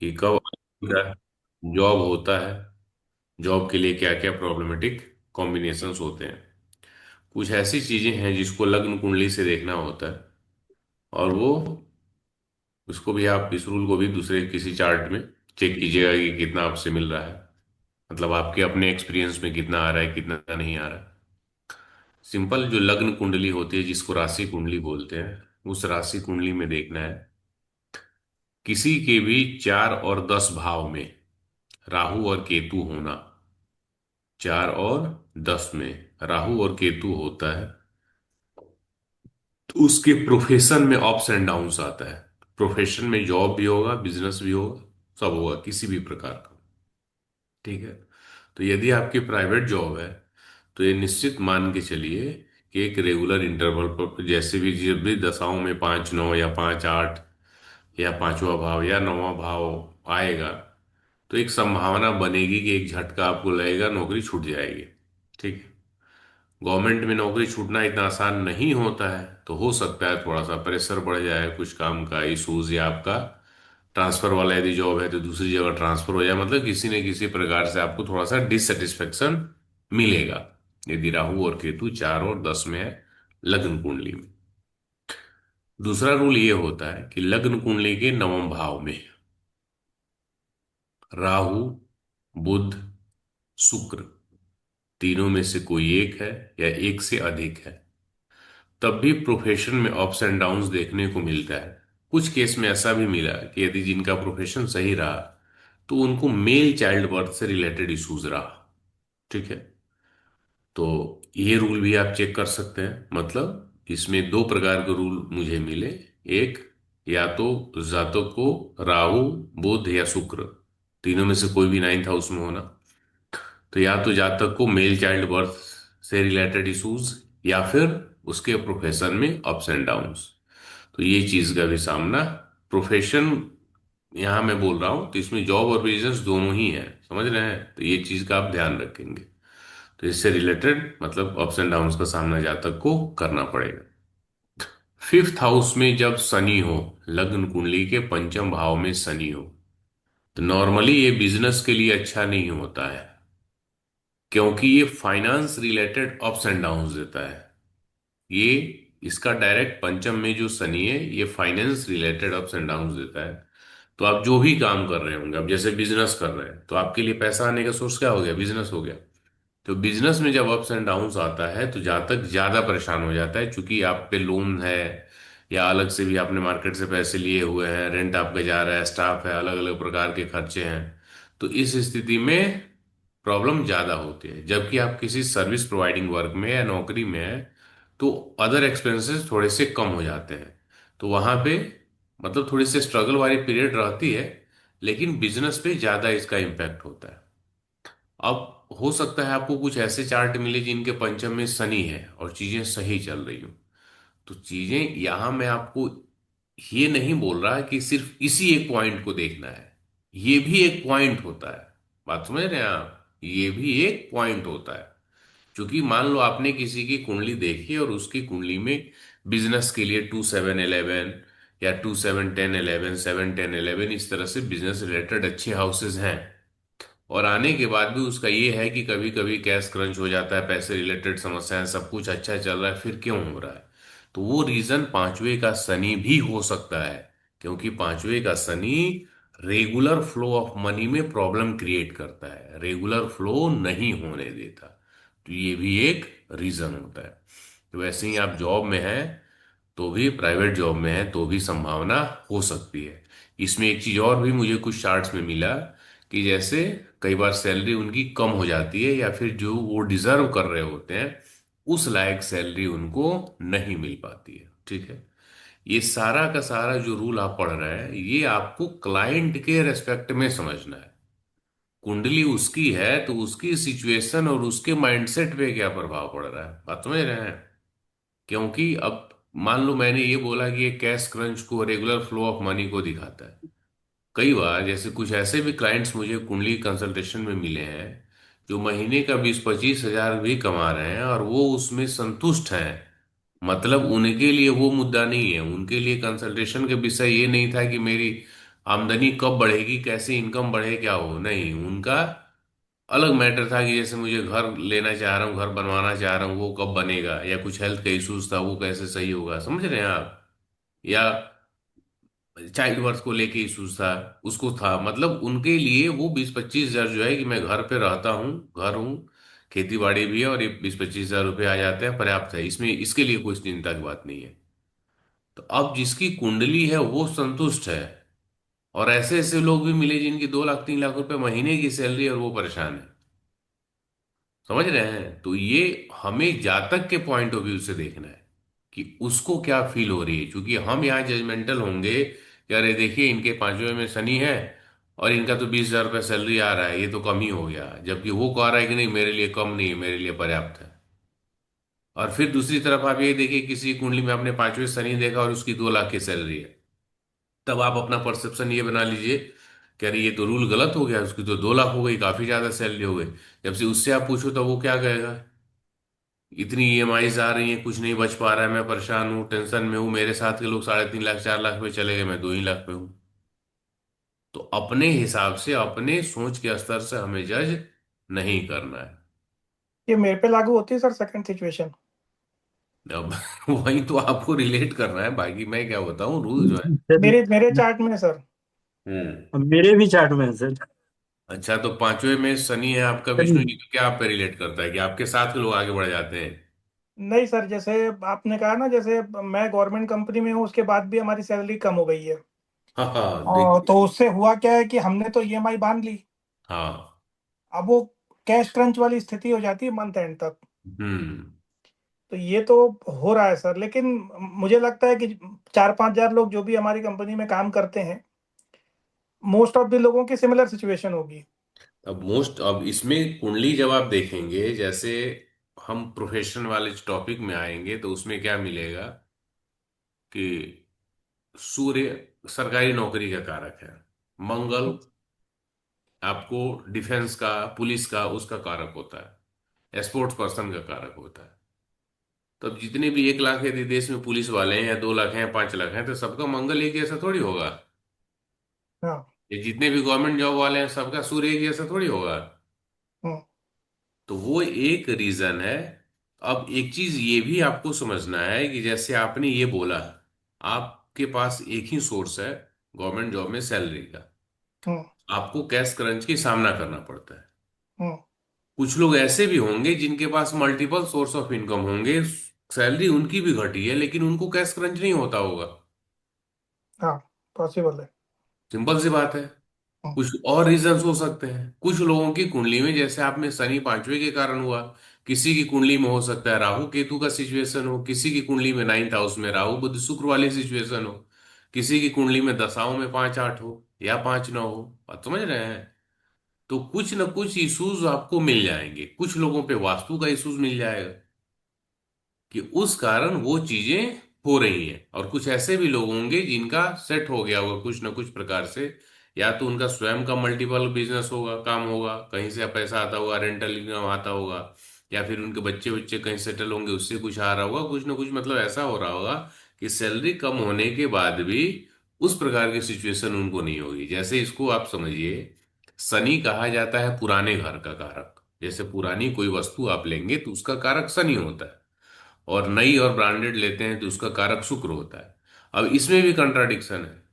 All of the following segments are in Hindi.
कि कब जॉब होता है, जॉब के लिए क्या क्या प्रॉब्लमेटिक कॉम्बिनेशंस होते हैं। कुछ ऐसी चीजें हैं जिसको लग्न कुंडली से देखना होता है, और वो उसको भी आप, इस रूल को भी दूसरे किसी चार्ट में चेक कीजिएगा कि कितना आपसे मिल रहा है, मतलब आपके अपने एक्सपीरियंस में कितना आ रहा है कितना नहीं आ रहा है। सिंपल जो लग्न कुंडली होती है जिसको राशि कुंडली बोलते हैं, उस राशि कुंडली में देखना है किसी के भी 4 और 10 भाव में राहु और केतु होना। 4 और 10 में राहु और केतु होता है तो उसके प्रोफेशन में अप्स एंड डाउन्स आता है। प्रोफेशन में जॉब भी होगा, बिजनेस भी होगा, सब होगा किसी भी प्रकार का। ठीक है। तो यदि आपकी प्राइवेट जॉब है तो ये निश्चित मान के चलिए कि एक रेगुलर इंटरवल पर, जैसे भी जब भी दशाओं में 5 9 या 5 8 या पांचवा भाव या नौवां भाव आएगा, तो एक संभावना बनेगी कि एक झटका आपको लगेगा, नौकरी छूट जाएगी। ठीक है। गवर्नमेंट में नौकरी छूटना इतना आसान नहीं होता है, तो हो सकता है थोड़ा सा प्रेशर बढ़ जाए, कुछ काम का इशूज, या आपका ट्रांसफर वाला यदि जॉब है तो दूसरी जगह ट्रांसफर हो जाए, मतलब किसी न किसी प्रकार से आपको थोड़ा सा डिससेटिस्फेक्शन मिलेगा यदि राहु और केतु 4 और 10 में है लग्न कुंडली में। दूसरा रूल ये होता है कि लग्न कुंडली के नवम भाव में राहु, बुध, शुक्र, तीनों में से कोई एक है या एक से अधिक है, तब भी प्रोफेशन में अप्स एंड डाउन्स देखने को मिलता है। कुछ केस में ऐसा भी मिला कि यदि जिनका प्रोफेशन सही रहा तो उनको मेल चाइल्ड बर्थ से रिलेटेड इश्यूज रहा। ठीक है। तो ये रूल भी आप चेक कर सकते हैं, मतलब इसमें दो प्रकार के रूल मुझे मिले। एक, या तो जातक को राहु, बुध या शुक्र, तीनों में से कोई भी 9th हाउस में होना, तो या तो जातक को मेल चाइल्ड बर्थ से रिलेटेड इश्यूज, या फिर उसके प्रोफेशन में अप्स एंड डाउन्स। तो ये चीज का भी सामना, प्रोफेशन यहां मैं बोल रहा हूं तो इसमें जॉब और बिजनेस दोनों ही है, समझ रहे हैं, तो ये चीज का आप ध्यान रखेंगे। तो इससे रिलेटेड मतलब अप्स एंड डाउन्स का सामना जातक को करना पड़ेगा। फिफ्थ हाउस में जब शनि हो, लग्न कुंडली के पंचम भाव में शनि हो, तो नॉर्मली ये बिजनेस के लिए अच्छा नहीं होता है, क्योंकि ये finance related ups and downs देता है। ये इसका डायरेक्ट पंचम में जो शनि है ये finance related ups and downs देता है। तो आप जो भी काम कर रहे होंगे, अब जैसे बिजनेस कर रहे हैं तो आपके लिए पैसा आने का सोर्स क्या हो गया, बिजनेस हो गया। तो बिजनेस में जब अप्स एंड डाउन्स आता है तो जातक ज्यादा परेशान हो जाता है, क्योंकि आप पे लोन है या अलग से भी आपने मार्केट से पैसे लिए हुए हैं, रेंट आपका जा रहा है, स्टाफ है, अलग अलग प्रकार के खर्चे हैं। तो इस स्थिति में प्रॉब्लम ज्यादा होती है। जबकि आप किसी सर्विस प्रोवाइडिंग वर्क में या नौकरी में है तो अदर एक्सपेंसेस थोड़े से कम हो जाते हैं, तो वहां पे मतलब थोड़ी सी स्ट्रगल वाली पीरियड रहती है, लेकिन बिजनेस पे ज्यादा इसका इम्पैक्ट होता है। अब हो सकता है आपको कुछ ऐसे चार्ट मिले जिनके पंचम में शनि है और चीजें सही चल रही हो। तो चीजें यहां मैं आपको ये नहीं बोल रहा कि सिर्फ इसी एक पॉइंट को देखना है, ये भी एक पॉइंट होता है। बात समझ रहे हैं आप, ये भी एक पॉइंट होता है। क्योंकि मान लो आपने किसी की कुंडली देखी और उसकी कुंडली में बिजनेस के लिए 2 7 11 या 2 7 10 11, 7 10 11, इस तरह से बिजनेस रिलेटेड अच्छे हाउसेज हैं, और आने के बाद भी उसका ये है कि कभी कभी कैश क्रंच हो जाता है, पैसे रिलेटेड समस्याएं, सब कुछ अच्छा चल रहा है, फिर क्यों हो रहा है। तो वो रीजन पांचवे का शनि भी हो सकता है, क्योंकि पांचवे का Shani regular flow of money में प्रॉब्लम क्रिएट करता है, रेगुलर फ्लो नहीं होने देता। तो ये भी एक रीजन होता है। तो वैसे ही आप जॉब में हैं तो भी, प्राइवेट जॉब में है तो भी संभावना हो सकती है। इसमें एक चीज और भी मुझे कुछ चार्ट्स में मिला कि जैसे कई बार सैलरी उनकी कम हो जाती है, या फिर जो वो डिजर्व कर रहे होते हैं उस लायक सैलरी उनको नहीं मिल पाती है। ठीक है। ये सारा का सारा जो रूल आप पढ़ रहे हैं ये आपको क्लाइंट के रेस्पेक्ट में समझना है। कुंडली उसकी है तो उसकी सिचुएशन और उसके माइंडसेट पे क्या प्रभाव पड़ रहा है, बात समझ रहे हैं। क्योंकि अब मान लो मैंने ये बोला कि ये कैश क्रंच को, रेगुलर फ्लो ऑफ मनी को दिखाता है। कई बार जैसे कुछ ऐसे भी क्लाइंट्स मुझे कुंडली कंसल्टेशन में मिले हैं जो महीने का 20 25 हजार भी कमा रहे हैं और वो उसमें संतुष्ट हैं। मतलब उनके लिए वो मुद्दा नहीं है, उनके लिए कंसल्टेशन का विषय ये नहीं था कि मेरी आमदनी कब बढ़ेगी, कैसे इनकम बढ़े, क्या हो, नहीं उनका अलग मैटर था कि जैसे मुझे घर लेना चाह रहा हूँ, घर बनवाना चाह रहा हूँ, वो कब बनेगा, या कुछ हेल्थ का इश्यूज था वो कैसे सही होगा, समझ रहे हैं आप, या चाइल्ड बर्थ को लेके इश्यूज था, उसको था, मतलब उनके लिए वो 20-25 हजार जो है कि मैं घर पे रहता हूँ, घर हूँ, खेती बाड़ी भी है और ये 20-25 हजार रुपये आ जाते हैं, पर्याप्त है, इसमें इसके लिए कोई चिंता की बात नहीं है। तो अब जिसकी कुंडली है वो संतुष्ट है, और ऐसे ऐसे लोग भी मिले जिनकी 2 लाख 3 लाख रुपए महीने की सैलरी है और वो परेशान है। समझ रहे हैं, तो ये हमें जातक के पॉइंट ऑफ व्यू से देखना है कि उसको क्या फील हो रही है, क्योंकि हम यहाँ जजमेंटल होंगे कि अरे देखिए इनके 5वें में शनि है और इनका तो 20 हजार रुपये सैलरी आ रहा है, ये तो कम ही हो गया, जबकि वो कह रहा है कि नहीं मेरे लिए कम नहीं है, मेरे लिए पर्याप्त है। और फिर दूसरी तरफ आप ये देखिए किसी कुंडली में आपने 5वें शनि देखा और उसकी 2 लाख की सैलरी है, तब आप अपना परसेप्शन ये बना लीजिए कि अरे ये तो रूल गलत हो गया, उसकी तो 2 लाख हो गई, काफी ज्यादा सैलरी हो गई। जब से उससे आप पूछो तो वो क्या कहेगा, इतनी ईएमआईज आ रही हैं, कुछ नहीं बच पा रहा है, मैं परेशान हूँ, टेंशन में हूँ, मेरे साथ के लोग 3.5 लाख 4 लाख पे चले गए, मैं 2 ही लाख पे हूँ। तो अपने हिसाब से अपने सोच के स्तर से हमें जज नहीं करना है। ये मेरे पे लागू होती है सर सेकंड सिचुएशन? अब वही तो आपको रिलेट करना है, बाकी मैं क्या बताऊं, रूल जो है। सर, मेरे मेरे चार्ट में सर। हम्म। मेरे भी चार्ट में है सर। अच्छा, तो 5वें में शनि है आपका विष्णु जी, तो क्या आप पे रिलेट करता है कि आपके साथ के लोग आगे बढ़ जाते हैं? नहीं सर, जैसे आपने कहा ना, जैसे मैं गवर्नमेंट कंपनी में हूँ, उसके बाद भी हमारी सैलरी कम हो गई है। हाँ हाँ, और देखिए। तो उससे हुआ क्या है कि हमने तो ईएमआई बांध ली। हाँ। अब वो कैश क्रंच वाली स्थिति हो जाती है मंथ एंड तक। हम्म। तो ये तो हो रहा है सर, लेकिन मुझे लगता है कि 4-5 हजार लोग जो भी हमारी कंपनी में काम करते हैं, मोस्ट ऑफ द लोगों की सिमिलर सिचुएशन होगी। अब इसमें कुंडली जब आप देखेंगे, जैसे हम प्रोफेशन वाले टॉपिक में आएंगे तो उसमें क्या मिलेगा कि सूर्य सरकारी नौकरी का कारक है, मंगल आपको डिफेंस का, पुलिस का, उसका कारक होता है, स्पोर्ट्स पर्सन का कारक होता है। तो अब जितने भी 1 लाख यदि देश में पुलिस वाले हैं, या 2 लाख हैं, 5 लाख हैं, तो सबका मंगल एक जैसा थोड़ी होगा। हाँ। ये जितने भी गवर्नमेंट जॉब वाले हैं सबका सूर्य एक जैसा थोड़ी होगा। हम्म। तो वो एक रीजन है। अब एक चीज ये भी आपको समझना है कि जैसे आपने ये बोला, आपके पास एक ही सोर्स है गवर्नमेंट जॉब में सैलरी का, हम्म। आपको कैश क्रंच की सामना करना पड़ता है। हम्म। कुछ लोग ऐसे भी होंगे जिनके पास मल्टीपल सोर्स ऑफ इनकम होंगे, सैलरी उनकी भी घटी है लेकिन उनको कैश क्रंच नहीं होता होगा। हाँ, पॉसिबल है। सिंपल सी बात है। हम्म। कुछ और रीजंस हो सकते हैं, कुछ लोगों की कुंडली में, जैसे आप में शनि 5वें के कारण हुआ, किसी की कुंडली में हो सकता है राहु केतु का सिचुएशन हो, किसी की कुंडली में 9th हाउस में राहु बुध शुक्र वाली सिचुएशन हो, किसी की कुंडली में दशाओं में 5-8 हो या 5-9 हो। बात समझ रहे हैं? तो कुछ न कुछ इश्यूज आपको मिल जाएंगे, कुछ लोगों पे वास्तु का इश्यूज मिल जाएगा कि उस कारण वो चीजें हो रही हैं, और कुछ ऐसे भी लोग होंगे जिनका सेट हो गया होगा कुछ ना कुछ प्रकार से, या तो उनका स्वयं का मल्टीपल बिजनेस होगा, काम होगा, कहीं से पैसा आता होगा, रेंटल इनकम आता होगा, या फिर उनके बच्चे बच्चे कहीं सेटल होंगे, उससे कुछ आ रहा होगा, कुछ ना कुछ, मतलब ऐसा हो रहा होगा कि सैलरी कम होने के बाद भी उस प्रकार की सिचुएशन उनको नहीं होगी। जैसे इसको आप समझिए, शनि कहा जाता है पुराने घर का कारक, जैसे पुरानी कोई वस्तु आप लेंगे तो उसका कारक शनि होता है, और नई और ब्रांडेड लेते हैं तो उसका कारक शुक्र होता है। अब इसमें भी कंट्राडिक्शन है।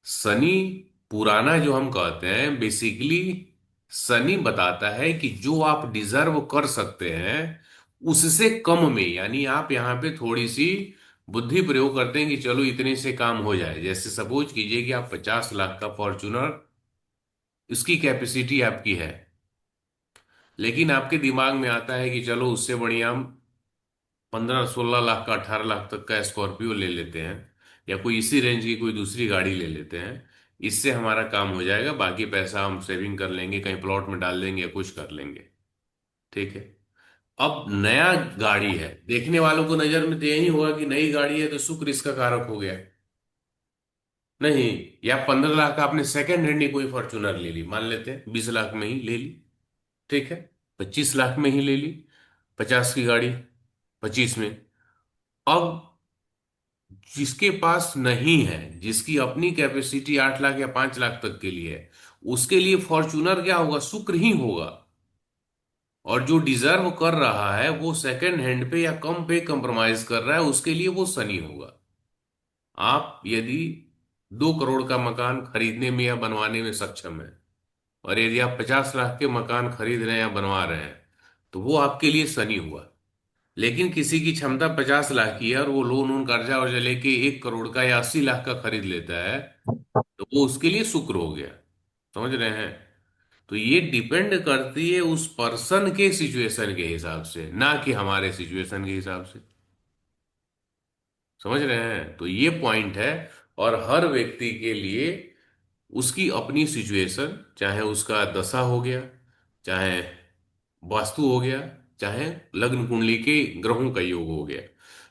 शनि पुराना जो हम कहते हैं, बेसिकली शनि बताता है कि जो आप डिजर्व कर सकते हैं उससे कम में, यानी आप यहां पे थोड़ी सी बुद्धि प्रयोग करते हैं कि चलो इतने से काम हो जाए। जैसे सपोज कीजिए कि आप 50 लाख का फॉर्च्यूनर, इसकी कैपेसिटी आपकी है, लेकिन आपके दिमाग में आता है कि चलो उससे बढ़िया हम 15-16 लाख का, 18 लाख तक का स्कॉर्पियो ले लेते हैं, या कोई इसी रेंज की कोई दूसरी गाड़ी ले लेते हैं, इससे हमारा काम हो जाएगा, बाकी पैसा हम सेविंग कर लेंगे, कहीं प्लॉट में डाल देंगे या कुछ कर लेंगे। ठीक है। अब नया गाड़ी है, देखने वालों को नजर में तो यही होगा कि नई गाड़ी है तो शुक्र इसका कारक हो गया। नहीं, या 15 लाख का आपने सेकंड हैंड ही कोई फॉर्च्यूनर ले ली, मान लेते हैं 20 लाख में ही ले ली, ठीक है, 25 लाख में ही ले ली, 50 की गाड़ी 25 में। अब जिसके पास नहीं है, जिसकी अपनी कैपेसिटी 8 लाख या 5 लाख तक के लिए है, उसके लिए फॉर्च्यूनर क्या होगा? शुक्र ही होगा। और जो डिजर्व कर रहा है वो सेकंड हैंड पे या कम पे कंप्रोमाइज कर रहा है, उसके लिए वो शनि होगा। आप यदि 2 करोड़ का मकान खरीदने में या बनवाने में सक्षम है, और यदि आप 50 लाख के मकान खरीद रहे हैं या बनवा रहे हैं, तो वो आपके लिए शनि हुआ। लेकिन किसी की क्षमता 50 लाख की है और वो लोन वोन कर्जा वर्जा लेके 1 करोड़ का या 80 लाख का खरीद लेता है, तो वो उसके लिए शुक्र हो गया। समझ रहे हैं? तो ये डिपेंड करती है उस पर्सन के सिचुएशन के हिसाब से, ना कि हमारे सिचुएशन के हिसाब से। समझ रहे हैं? तो ये पॉइंट है। और हर व्यक्ति के लिए उसकी अपनी सिचुएशन, चाहे उसका दशा हो गया, चाहे वास्तु हो गया, चाहे लग्न कुंडली के ग्रहों का योग हो गया,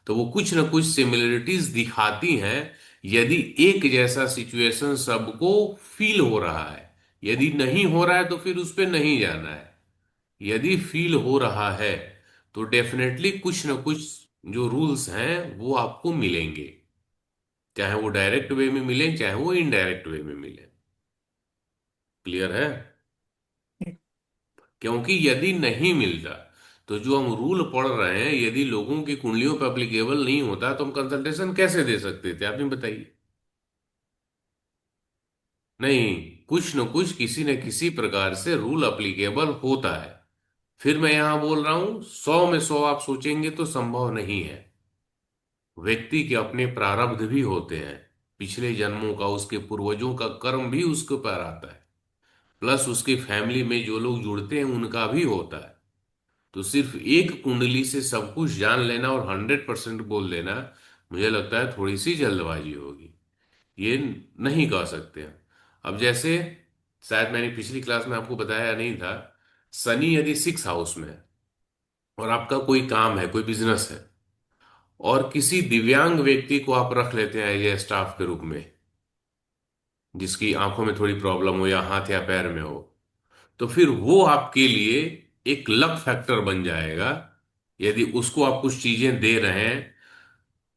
तो वो कुछ ना कुछ सिमिलरिटीज दिखाती हैं। यदि एक जैसा सिचुएशन सबको फील हो रहा है, यदि नहीं हो रहा है तो फिर उस पे नहीं जाना है। यदि फील हो रहा है तो डेफिनेटली कुछ ना कुछ जो रूल्स हैं वो आपको मिलेंगे, चाहे वो डायरेक्ट वे में मिले चाहे वो इनडायरेक्ट वे में मिले। क्लियर है? क्योंकि यदि नहीं मिलता, तो जो हम रूल पढ़ रहे हैं यदि लोगों की कुंडलियों पर एप्लीकेबल नहीं होता, तो हम कंसल्टेशन कैसे दे सकते थे? आप ही बताइए। नहीं, कुछ न कुछ किसी न किसी प्रकार से रूल अप्लीकेबल होता है। फिर मैं यहां बोल रहा हूं, 100 में 100 आप सोचेंगे तो संभव नहीं है। व्यक्ति के अपने प्रारब्ध भी होते हैं, पिछले जन्मों का, उसके पूर्वजों का कर्म भी उसके ऊपर आता है, प्लस उसके फैमिली में जो लोग जुड़ते हैं उनका भी होता है। तो सिर्फ एक कुंडली से सब कुछ जान लेना और 100% बोल देना, मुझे लगता है थोड़ी सी जल्दबाजी होगी। ये नहीं कह सकते हैं। अब जैसे, शायद मैंने पिछली क्लास में आपको बताया नहीं था, शनि यदि 6 हाउस में है और आपका कोई काम है, कोई बिजनेस है, और किसी दिव्यांग व्यक्ति को आप रख लेते हैं ये स्टाफ के रूप में, जिसकी आंखों में थोड़ी प्रॉब्लम हो या हाथ या पैर में हो, तो फिर वो आपके लिए एक लक फैक्टर बन जाएगा। यदि उसको आप कुछ चीजें दे रहे हैं,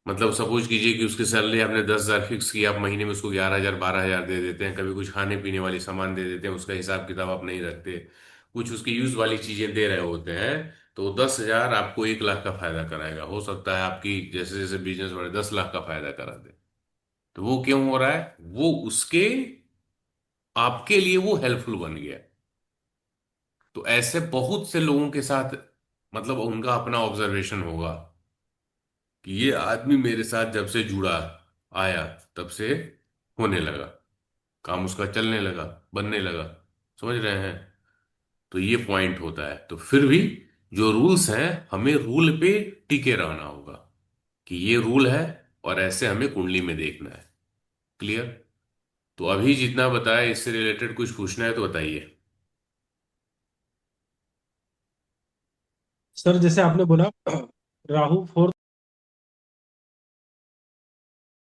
मतलब सपोज कीजिए कि उसकी सैलरी आपने 10,000 फिक्स की, आप महीने में उसको 11,000 12,000 दे देते हैं, कभी कुछ खाने पीने वाली सामान दे देते हैं, उसका हिसाब किताब आप नहीं रखते, कुछ उसकी यूज वाली चीजें दे रहे होते हैं, तो 10,000 आपको 1 लाख का फायदा कराएगा। हो सकता है आपकी जैसे जैसे बिजनेस बढ़े 10 लाख का फायदा करा दे। तो वो क्यों हो रहा है? वो उसके, आपके लिए वो हेल्पफुल बन गया। तो ऐसे बहुत से लोगों के साथ, मतलब उनका अपना ऑब्जर्वेशन होगा कि ये आदमी मेरे साथ जब से जुड़ा, आया, तब से होने लगा, काम उसका चलने लगा, बनने लगा। समझ रहे हैं? तो ये पॉइंट होता है। तो फिर भी जो रूल्स हैं, हमें रूल पे टिके रहना होगा कि ये रूल है और ऐसे हमें कुंडली में देखना है। क्लियर? तो अभी जितना बताया इससे रिलेटेड कुछ पूछना है तो बताइए। सर जैसे आपने बोला राहु 4th